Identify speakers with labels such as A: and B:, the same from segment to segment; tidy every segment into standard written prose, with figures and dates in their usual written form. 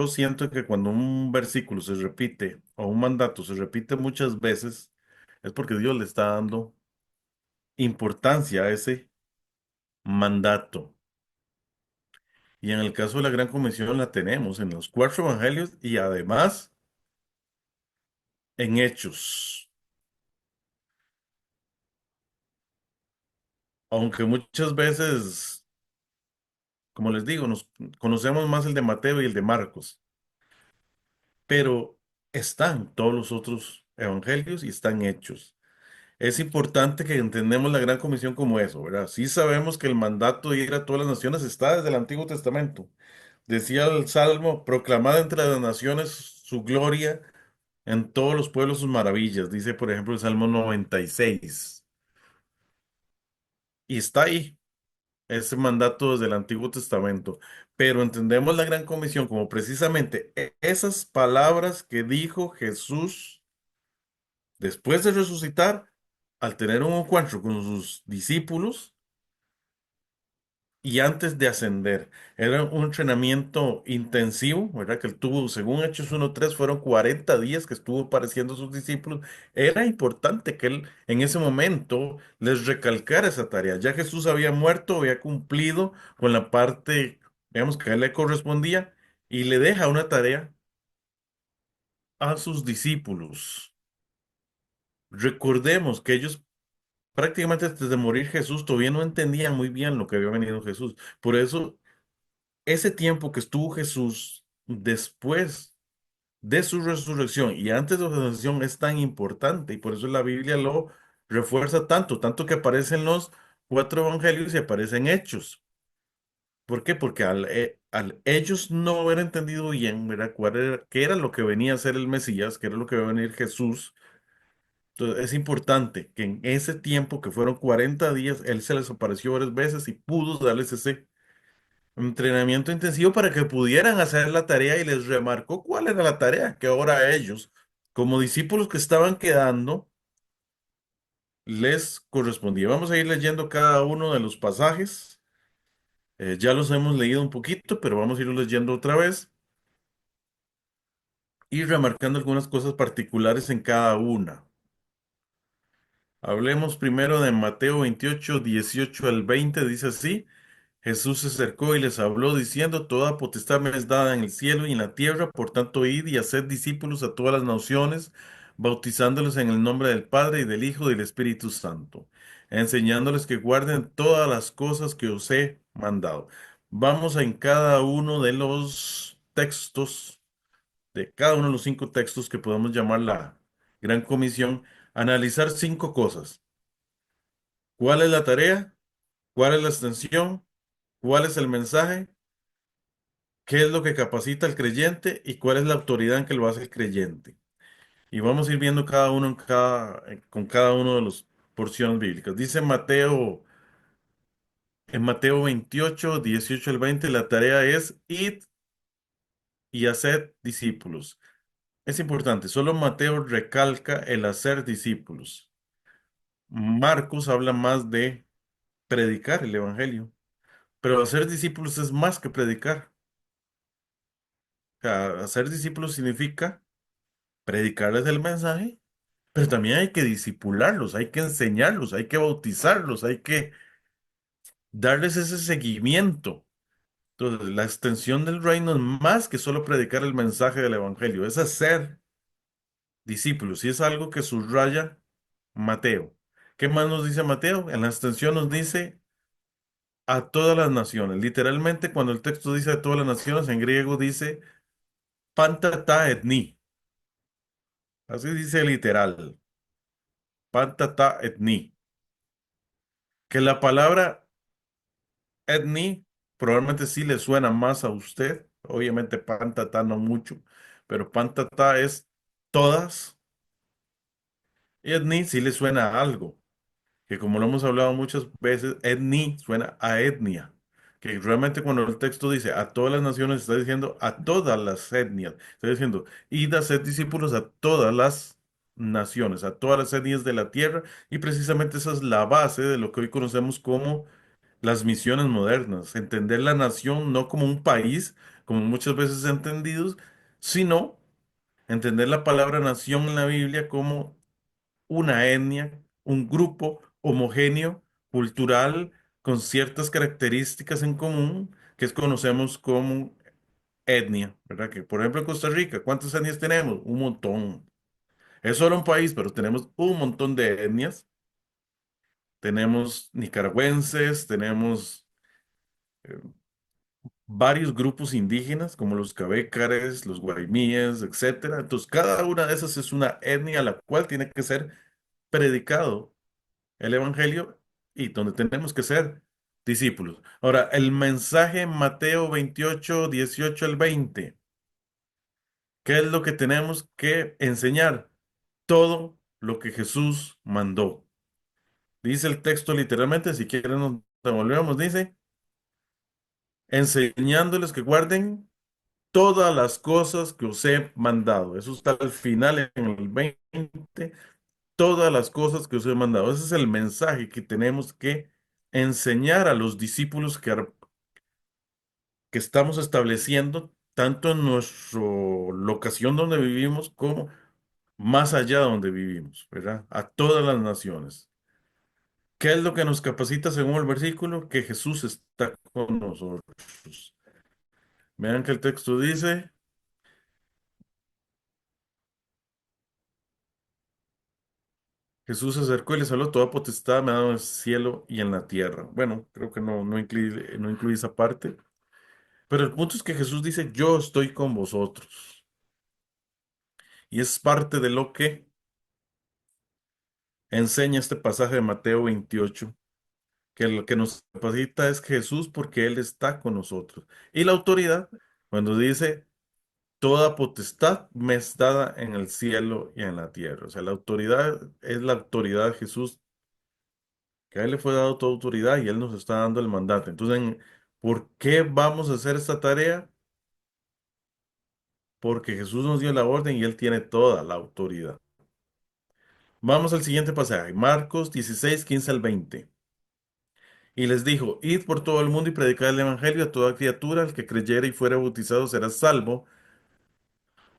A: yo siento que cuando un versículo se repite o un mandato se repite muchas veces, es porque Dios le está dando importancia a ese mandato. Y en el caso de la Gran Comisión la tenemos en los cuatro evangelios y además en Hechos. Aunque muchas veces, como les digo, nos conocemos más el de Mateo y el de Marcos, pero están todos los otros evangelios y están Hechos. Es importante que entendamos la Gran Comisión como eso, ¿verdad? Sí sabemos que el mandato de ir a todas las naciones está desde el Antiguo Testamento. Decía el Salmo, proclamad entre las naciones su gloria, en todos los pueblos sus maravillas, dice por ejemplo el Salmo 96. Y está ahí, ese mandato desde el Antiguo Testamento. Pero entendemos la Gran Comisión como precisamente esas palabras que dijo Jesús después de resucitar, al tener un encuentro con sus discípulos y antes de ascender. Era un entrenamiento intensivo, ¿verdad? Que él tuvo, según Hechos 1:3, fueron 40 días que estuvo pareciendo a sus discípulos. Era importante que él en ese momento les recalcara esa tarea. Ya Jesús había muerto, había cumplido con la parte, digamos, que a él le correspondía y le deja una tarea a sus discípulos. Recordemos que ellos prácticamente antes de morir Jesús todavía no entendían muy bien lo que había venido Jesús. Por eso ese tiempo que estuvo Jesús después de su resurrección y antes de su resurrección es tan importante y por eso la Biblia lo refuerza tanto, tanto que aparecen los cuatro evangelios y aparecen hechos. ¿Por qué? Porque al ellos no haber entendido bien, ¿verdad? Qué era lo que venía a ser el Mesías, qué era lo que iba a venir Jesús. Entonces es importante que en ese tiempo, que fueron 40 días, Él se les apareció varias veces y pudo darles ese entrenamiento intensivo para que pudieran hacer la tarea y les remarcó cuál era la tarea que ahora ellos, como discípulos que estaban quedando, les correspondía. Vamos a ir leyendo cada uno de los pasajes. Ya los hemos leído un poquito, pero vamos a ir leyendo otra vez y remarcando algunas cosas particulares en cada una. Hablemos primero de Mateo 28 18 al 20, dice así. Jesús se acercó y les habló diciendo, Toda potestad me es dada en el cielo y en la tierra, por tanto id y haced discípulos a todas las naciones, bautizándolos en el nombre del Padre y del Hijo y del Espíritu Santo, enseñándoles que guarden todas las cosas que os he mandado. Vamos en cada uno de los textos, de cada uno de los cinco textos que podemos llamar la Gran Comisión, a analizar cinco cosas. ¿Cuál es la tarea? ¿Cuál es la extensión? ¿Cuál es el mensaje? ¿Qué es lo que capacita al creyente y cuál es la autoridad en que lo hace el creyente? Y vamos a ir viendo cada uno con cada uno de las porciones bíblicas. Dice Mateo, en Mateo 28 18 al 20, la tarea es id y haced discípulos. Es importante, solo Mateo recalca el hacer discípulos. Marcos habla más de predicar el evangelio, pero hacer discípulos es más que predicar. O sea, hacer discípulos significa predicarles el mensaje, pero también hay que disipularlos, hay que enseñarlos, hay que bautizarlos, hay que darles ese seguimiento. Entonces, la extensión del reino es más que solo predicar el mensaje del evangelio, es hacer discípulos. Y es algo que subraya Mateo. ¿Qué más nos dice Mateo? En la extensión nos dice a todas las naciones. Literalmente, cuando el texto dice a todas las naciones, en griego dice pantata etni. Así dice literal, pantata etni. Que la palabra Etni probablemente sí le suena más a usted. Obviamente Pantata no mucho, pero Pantata es todas. Y Etni sí le suena a algo, que como lo hemos hablado muchas veces, Etni suena a etnia. Que realmente cuando el texto dice a todas las naciones, está diciendo a todas las etnias. Está diciendo, id a ser discípulos a todas las naciones, a todas las etnias de la tierra. Y precisamente esa es la base de lo que hoy conocemos como las misiones modernas, entender la nación no como un país, como muchas veces entendidos, sino entender la palabra nación en la Biblia como una etnia, un grupo homogéneo, cultural, con ciertas características en común, que conocemos como etnia, ¿verdad? Que por ejemplo en Costa Rica, ¿cuántas etnias tenemos? Un montón. Es solo un país, pero tenemos un montón de etnias. Tenemos nicaragüenses, tenemos eh, varios grupos indígenas, como los cabécares, los guarimíes, etcétera. Entonces, cada una de esas es una etnia a la cual tiene que ser predicado el evangelio y donde tenemos que ser discípulos. Ahora, el mensaje en Mateo 28, 18 al 20, ¿qué es lo que tenemos que enseñar? Todo lo que Jesús mandó. Dice el texto literalmente, si quieren nos devolvemos, dice, enseñándoles que guarden todas las cosas que os he mandado. Eso está al final en el 20, todas las cosas que os he mandado. Ese es el mensaje que tenemos que enseñar a los discípulos que estamos estableciendo, tanto en nuestra locación donde vivimos como más allá donde vivimos, ¿verdad? A todas las naciones. ¿Qué es lo que nos capacita según el versículo? Que Jesús está con nosotros. Vean que el texto dice, Jesús se acercó y les habló, toda potestad me ha dado en el cielo y en la tierra. Bueno, creo que no incluye esa parte, pero el punto es que Jesús dice, yo estoy con vosotros. Y es parte de lo que enseña este pasaje de Mateo 28, que lo que nos capacita es Jesús porque Él está con nosotros. Y la autoridad, cuando dice, toda potestad me es dada en el cielo y en la tierra. O sea, la autoridad es la autoridad de Jesús, que a Él le fue dado toda autoridad y Él nos está dando el mandato. Entonces, ¿por qué vamos a hacer esta tarea? Porque Jesús nos dio la orden y Él tiene toda la autoridad. Vamos al siguiente pasaje, Marcos 16, 15 al 20. Y les dijo, id por todo el mundo y predicad el evangelio a toda criatura, el que creyere y fuere bautizado será salvo,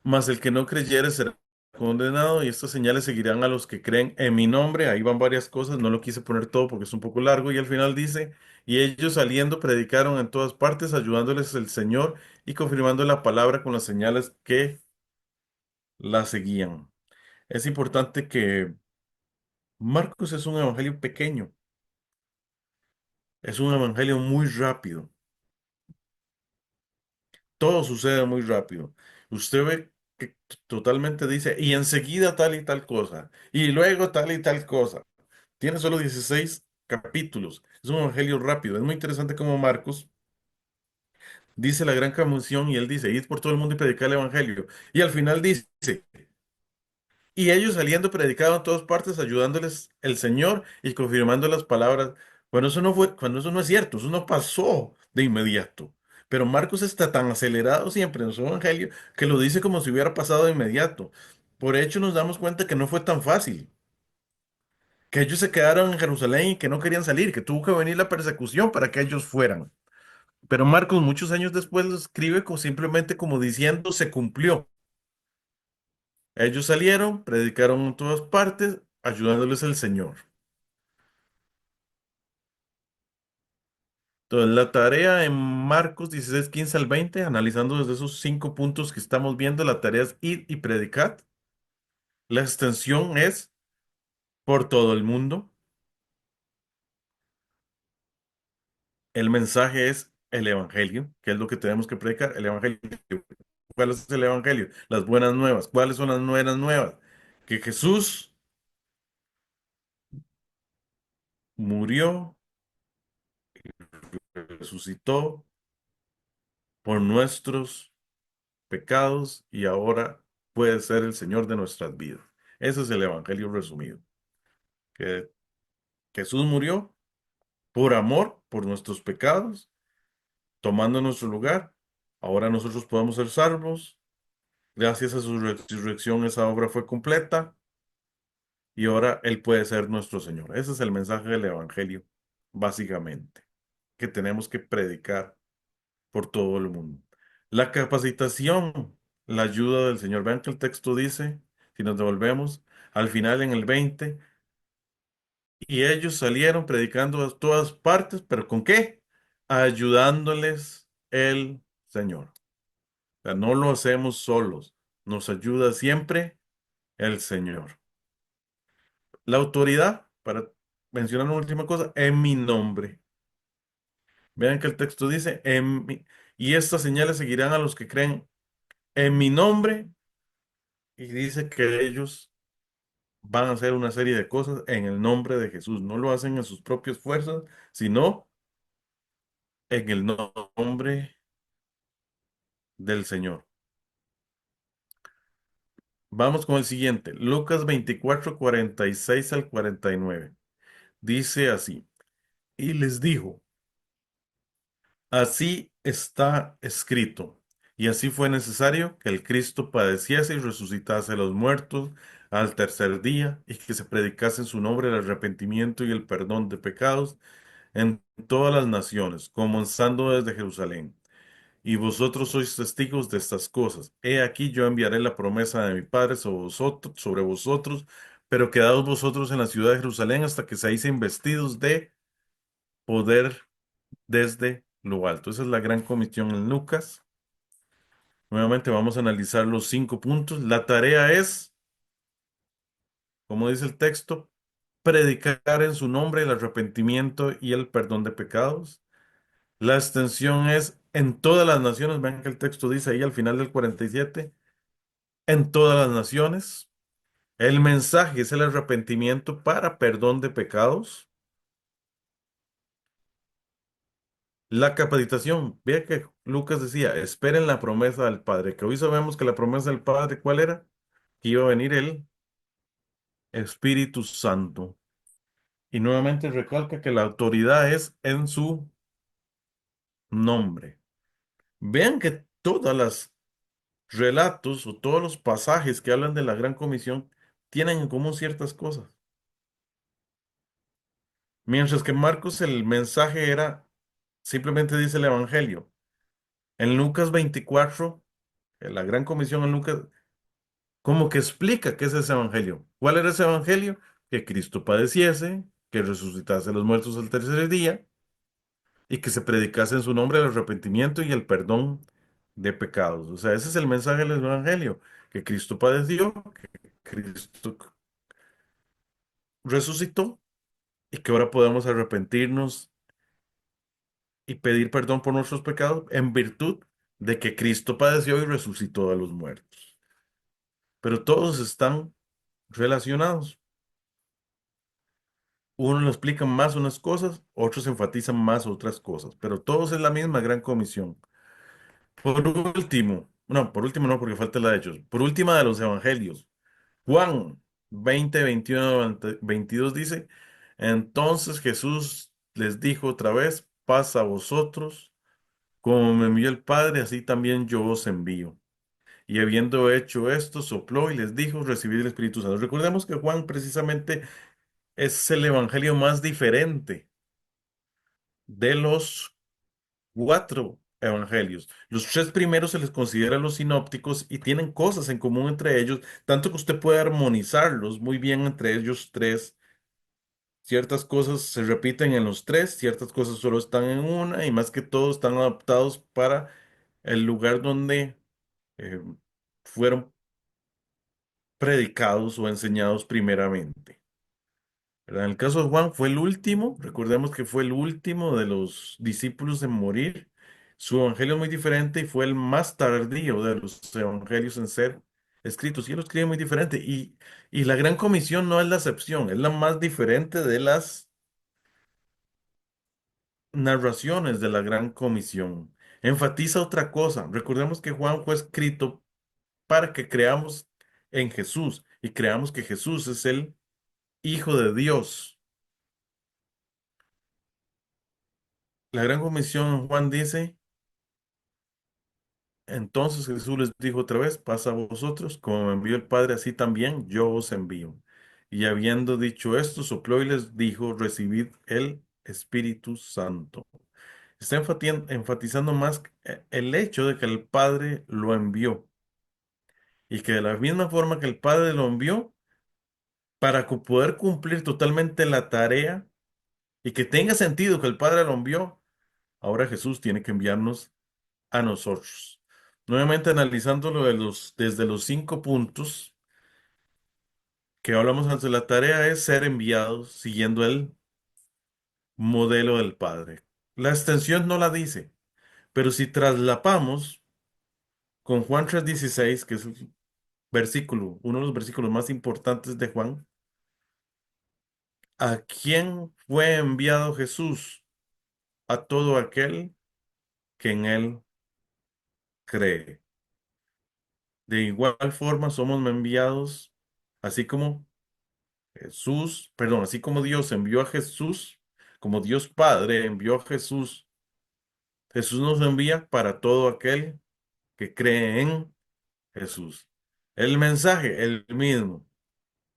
A: mas el que no creyere será condenado, y estas señales seguirán a los que creen en mi nombre. Ahí van varias cosas, no lo quise poner todo porque es un poco largo, y al final dice, y ellos saliendo predicaron en todas partes, ayudándoles el Señor y confirmando la palabra con las señales que la seguían. Es importante que Marcos es un evangelio pequeño, es un evangelio muy rápido. Todo sucede muy rápido. Usted ve que totalmente dice, y enseguida tal y tal cosa, y luego tal y tal cosa. Tiene solo 16 capítulos. Es un evangelio rápido. Es muy interesante como Marcos dice la gran comisión y él dice, id por todo el mundo y predicar el evangelio. Y al final dice, y ellos saliendo predicaban en todas partes, ayudándoles el Señor y confirmando las palabras. Bueno, eso no fue, cuando eso no es cierto, eso no pasó de inmediato. Pero Marcos está tan acelerado siempre en su evangelio que lo dice como si hubiera pasado de inmediato. Por hecho, nos damos cuenta que no fue tan fácil, que ellos se quedaron en Jerusalén y que no querían salir, que tuvo que venir la persecución para que ellos fueran. Pero Marcos, muchos años después, lo escribe simplemente como diciendo, se cumplió. Ellos salieron, predicaron en todas partes, ayudándoles el Señor. Entonces, la tarea en Marcos 16 15 al 20, analizando desde esos 5 puntos que estamos viendo, la tarea es ir y predicar. La extensión es por todo el mundo. El mensaje es el Evangelio, que es lo que tenemos que predicar, el Evangelio. ¿Cuál es el Evangelio? Las buenas nuevas. ¿Cuáles son las buenas nuevas? Que Jesús murió, resucitó por nuestros pecados y ahora puede ser el Señor de nuestras vidas. Ese es el Evangelio resumido. Que Jesús murió por amor, por nuestros pecados, tomando nuestro lugar. Ahora nosotros podemos ser salvos. Gracias a su resurrección esa obra fue completa y ahora Él puede ser nuestro Señor. Ese es el mensaje del Evangelio, básicamente, que tenemos que predicar por todo el mundo. La capacitación, la ayuda del Señor. Vean que el texto dice, si nos devolvemos, al final en el 20, y ellos salieron predicando a todas partes, pero ¿con qué? Ayudándoles el Señor. O sea, no lo hacemos solos, nos ayuda siempre el Señor. La autoridad, para mencionar una última cosa, en mi nombre. Vean que el texto dice, y estas señales seguirán a los que creen en mi nombre, y dice que ellos van a hacer una serie de cosas en el nombre de Jesús. No lo hacen en sus propias fuerzas, sino en el nombre del Señor. Vamos con el siguiente, Lucas 24 46 al 49. Dice así, y les dijo, así está escrito, y así fue necesario que el Cristo padeciese y resucitase de los muertos al tercer día, y que se predicase en su nombre el arrepentimiento y el perdón de pecados en todas las naciones, comenzando desde Jerusalén. Y vosotros sois testigos de estas cosas. He aquí yo enviaré la promesa de mi Padre sobre vosotros, pero quedaos vosotros en la ciudad de Jerusalén hasta que seáis investidos de poder desde lo alto. Esa es la gran comisión en Lucas. Nuevamente vamos a analizar los 5 puntos. La tarea es, como dice el texto, predicar en su nombre el arrepentimiento y el perdón de pecados. La extensión es en todas las naciones. Vean que el texto dice ahí al final del 47, en todas las naciones. El mensaje es el arrepentimiento para perdón de pecados. La capacitación, vea que Lucas decía, esperen la promesa del Padre, que hoy sabemos que la promesa del Padre, ¿cuál era? Que iba a venir el Espíritu Santo. Y nuevamente recalca que la autoridad es en su nombre. Vean que todas las relatos o todos los pasajes que hablan de la Gran Comisión tienen en común ciertas cosas. Mientras que Marcos el mensaje era, simplemente dice el Evangelio. En Lucas 24, en la Gran Comisión en Lucas, como que explica qué es ese Evangelio. ¿Cuál era ese Evangelio? Que Cristo padeciese, que resucitase a los muertos al tercer día y que se predicase en su nombre el arrepentimiento y el perdón de pecados. O sea, ese es el mensaje del Evangelio, que Cristo padeció, que Cristo resucitó y que ahora podemos arrepentirnos y pedir perdón por nuestros pecados en virtud de que Cristo padeció y resucitó de los muertos. Pero todos están relacionados. Uno le explica más unas cosas, otros enfatizan más otras cosas, pero todos es la misma gran comisión. Por último no, porque falta la de Hechos. Por última de los evangelios, Juan 20 21 22 dice, entonces Jesús les dijo otra vez, paz a vosotros, como me envió el Padre, así también yo os envío. Y habiendo hecho esto, sopló y les dijo, recibid el Espíritu Santo. Recordemos que Juan precisamente es el evangelio más diferente de los 4 evangelios. Los 3 primeros se les considera los sinópticos y tienen cosas en común entre ellos, tanto que usted puede armonizarlos muy bien entre ellos tres. Ciertas cosas se repiten en los tres, ciertas cosas solo están en una y más que todo están adaptados para el lugar donde eh, fueron predicados o enseñados primeramente. ¿Verdad? En el caso de Juan fue el último, recordemos que fue el último de los discípulos en morir. Su evangelio es muy diferente y fue el más tardío de los evangelios en ser escritos. Y él lo escribe muy diferente. Y la Gran Comisión no es la excepción, es la más diferente de las narraciones de la Gran Comisión. Enfatiza otra cosa. Recordemos que Juan fue escrito para que creamos en Jesús y creamos que Jesús es el Hijo de Dios. La Gran Comisión, Juan dice, entonces Jesús les dijo otra vez, pasa a vosotros, como me envió el Padre, así también yo os envío. Y habiendo dicho esto, sopló y les dijo, recibid el Espíritu Santo. Está enfatizando más el hecho de que el Padre lo envió y que de la misma forma que el Padre lo envió, para poder cumplir totalmente la tarea y que tenga sentido que el Padre lo envió, ahora Jesús tiene que enviarnos a nosotros. Nuevamente analizándolo desde los 5 puntos que hablamos antes, la tarea es ser enviados siguiendo el modelo del Padre. La extensión no la dice, pero si traslapamos con Juan 3:16, que es el versículo, uno de los versículos más importantes de Juan, ¿a quién fue enviado Jesús? A todo aquel que en él cree. De igual forma somos enviados, así como así como Dios envió a Jesús, como Dios Padre envió a Jesús, Jesús nos envía para todo aquel que cree en Jesús. El mensaje, el mismo.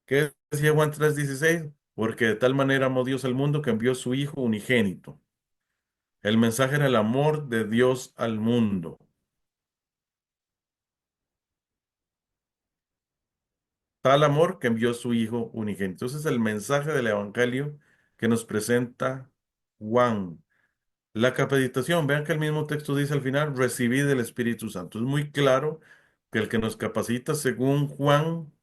A: ¿Qué decía Juan 3:16? Porque de tal manera amó Dios al mundo que envió a su Hijo unigénito. El mensaje era el amor de Dios al mundo. Tal amor que envió a su Hijo unigénito. Entonces, el mensaje del Evangelio que nos presenta Juan. La capacitación, vean que el mismo texto dice al final, recibid el Espíritu Santo. Es muy claro que el que nos capacita, según Juan,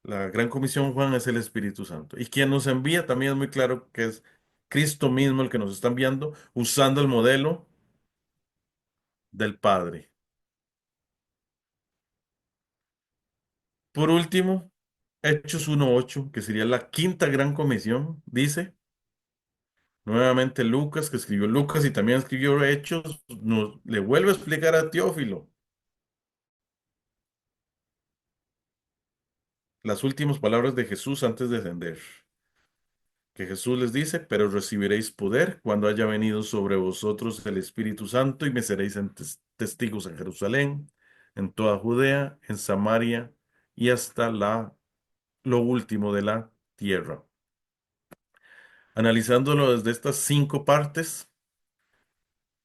A: la gran comisión Juan es el Espíritu Santo. Y quien nos envía también es muy claro que es Cristo mismo el que nos está enviando, usando el modelo del Padre. Por último, Hechos 1:8, que sería la quinta gran comisión, dice. Nuevamente Lucas, que escribió Lucas y también escribió Hechos, le vuelve a explicar a Teófilo las últimas palabras de Jesús antes de ascender. Que Jesús les dice, pero recibiréis poder cuando haya venido sobre vosotros el Espíritu Santo y me seréis testigos en Jerusalén, en toda Judea, en Samaria y hasta lo último de la tierra. Analizándolo desde estas 5 partes,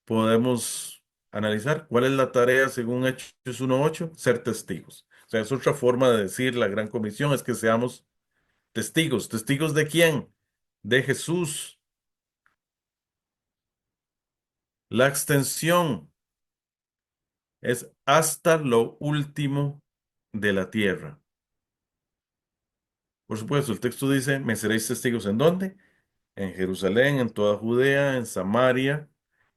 A: podemos analizar cuál es la tarea según Hechos 1:8, ser testigos. O sea, es otra forma de decir la gran comisión, es que seamos testigos. ¿Testigos de quién? De Jesús. La extensión es hasta lo último de la tierra. Por supuesto, el texto dice, me seréis testigos ¿en dónde? En Jerusalén, en toda Judea, en Samaria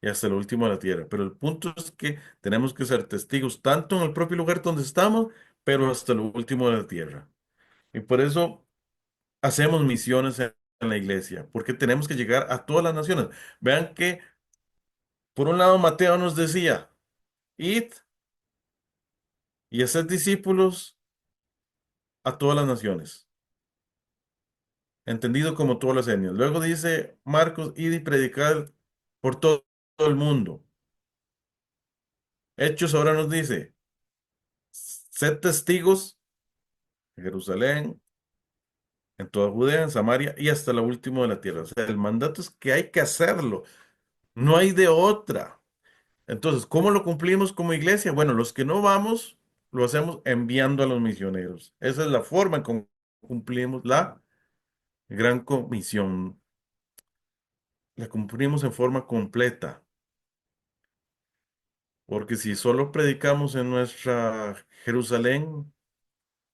A: y hasta lo último de la tierra. Pero el punto es que tenemos que ser testigos tanto en el propio lugar donde estamos, pero hasta lo último de la tierra. Y por eso hacemos misiones en la iglesia, porque tenemos que llegar a todas las naciones. Vean que, por un lado, Mateo nos decía, id y haced discípulos a todas las naciones, entendido como todas las etnias. Luego dice Marcos, id y predicad por todo el mundo. Hechos ahora nos dice, sed testigos en Jerusalén, en toda Judea, en Samaria y hasta lo último de la tierra. O sea, el mandato es que hay que hacerlo, no hay de otra. Entonces, ¿cómo lo cumplimos como iglesia? Bueno, los que no vamos, lo hacemos enviando a los misioneros. Esa es la forma en cómo cumplimos la gran comisión. La cumplimos en forma completa. Porque si solo predicamos en nuestra Jerusalén,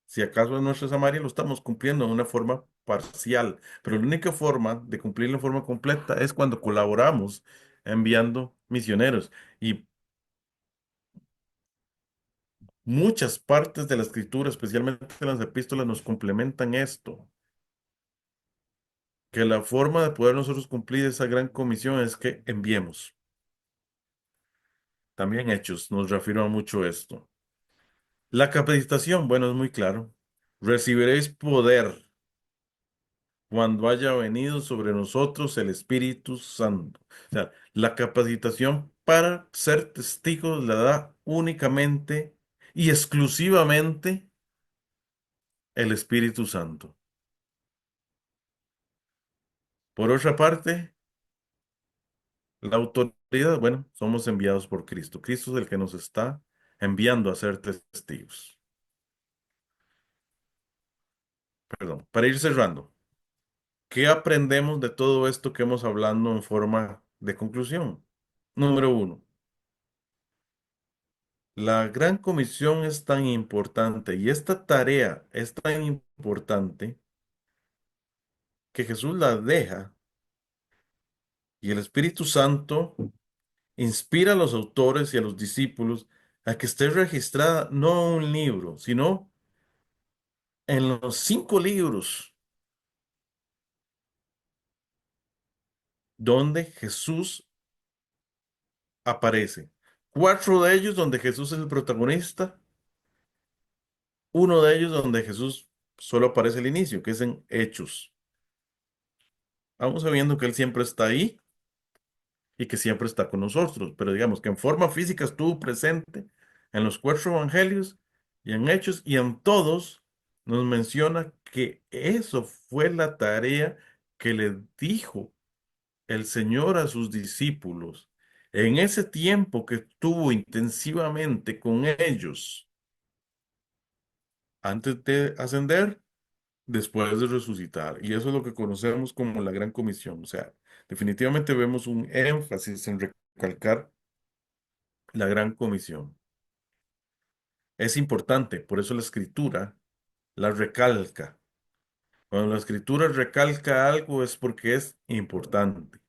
A: si acaso en nuestra Samaria, lo estamos cumpliendo de una forma parcial. Pero la única forma de cumplirlo en forma completa es cuando colaboramos enviando misioneros. Y muchas partes de la escritura, especialmente en las epístolas, nos complementan esto. Que la forma de poder nosotros cumplir esa gran comisión es que enviemos. También Hechos nos reafirma mucho esto. La capacitación, bueno, es muy claro. Recibiréis poder cuando haya venido sobre nosotros el Espíritu Santo. O sea, la capacitación para ser testigos la da únicamente y exclusivamente el Espíritu Santo. Por otra parte, la autoridad bueno, somos enviados por Cristo. Cristo es el que nos está enviando a ser testigos. Perdón, para ir cerrando, ¿qué aprendemos de todo esto que hemos hablado en forma de conclusión? Número uno, la gran comisión es tan importante y esta tarea es tan importante que Jesús la deja y el Espíritu Santo inspira a los autores y a los discípulos a que esté registrada no en un libro, sino en los 5 libros donde Jesús aparece. 4 de ellos donde Jesús es el protagonista, uno de ellos donde Jesús solo aparece al inicio, que es en Hechos. Vamos sabiendo que Él siempre está ahí y que siempre está con nosotros, pero digamos que en forma física estuvo presente en los 4 evangelios y en Hechos y en todos nos menciona que eso fue la tarea que le dijo el Señor a sus discípulos en ese tiempo que estuvo intensivamente con ellos antes de ascender, después de resucitar. Y eso es lo que conocemos como la Gran Comisión. O sea, definitivamente vemos un énfasis en recalcar la Gran Comisión. Es importante, por eso la Escritura la recalca. Cuando la Escritura recalca algo es porque es importante.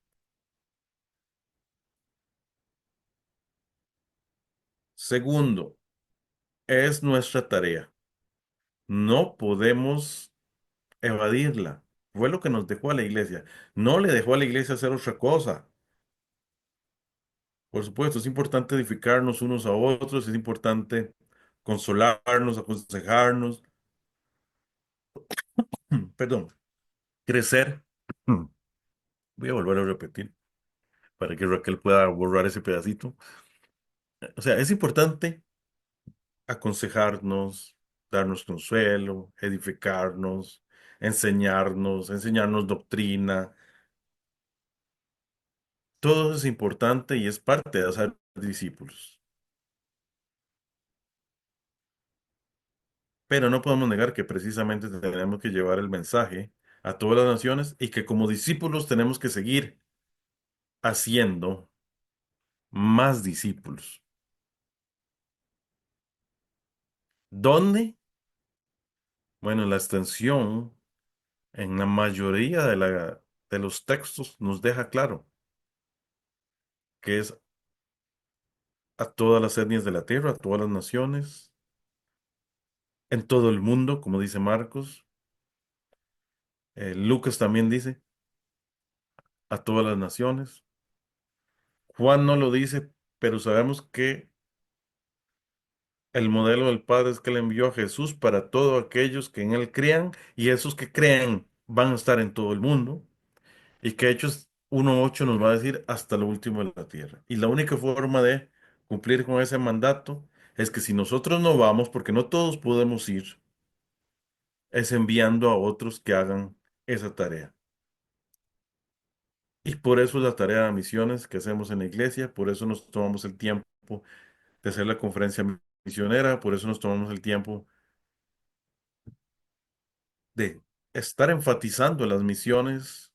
A: Segundo, es nuestra tarea. No podemos evadirla. Fue lo que nos dejó a la iglesia. No le dejó a la iglesia hacer otra cosa. Por supuesto, es importante edificarnos unos a otros, es importante consolarnos, aconsejarnos, perdón, crecer. Voy a volver a repetir para que Raquel pueda borrar ese pedacito. O sea, es importante aconsejarnos, darnos consuelo, edificarnos, enseñarnos doctrina. Todo eso es importante y es parte de ser discípulos. Pero no podemos negar que precisamente tenemos que llevar el mensaje a todas las naciones y que como discípulos tenemos que seguir haciendo más discípulos. ¿Dónde? Bueno, la extensión en la mayoría de los textos nos deja claro que es a todas las etnias de la tierra, a todas las naciones, en todo el mundo, como dice Marcos. Lucas también dice a todas las naciones. Juan no lo dice, pero sabemos que el modelo del Padre es que Él envió a Jesús para todos aquellos que en Él crean y esos que crean van a estar en todo el mundo y que Hechos 1:8 nos va a decir hasta lo último de la tierra. Y la única forma de cumplir con ese mandato es que si nosotros no vamos, porque no todos podemos ir, es enviando a otros que hagan esa tarea. Y por eso es la tarea de misiones que hacemos en la iglesia, por eso nos tomamos el tiempo de hacer la conferencia misionera, por eso nos tomamos el tiempo de estar enfatizando las misiones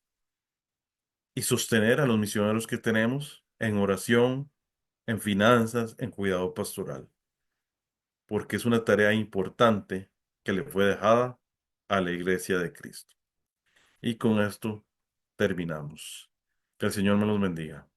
A: y sostener a los misioneros que tenemos en oración, en finanzas, en cuidado pastoral, porque es una tarea importante que le fue dejada a la iglesia de Cristo. Y con esto terminamos. Que el Señor me los bendiga.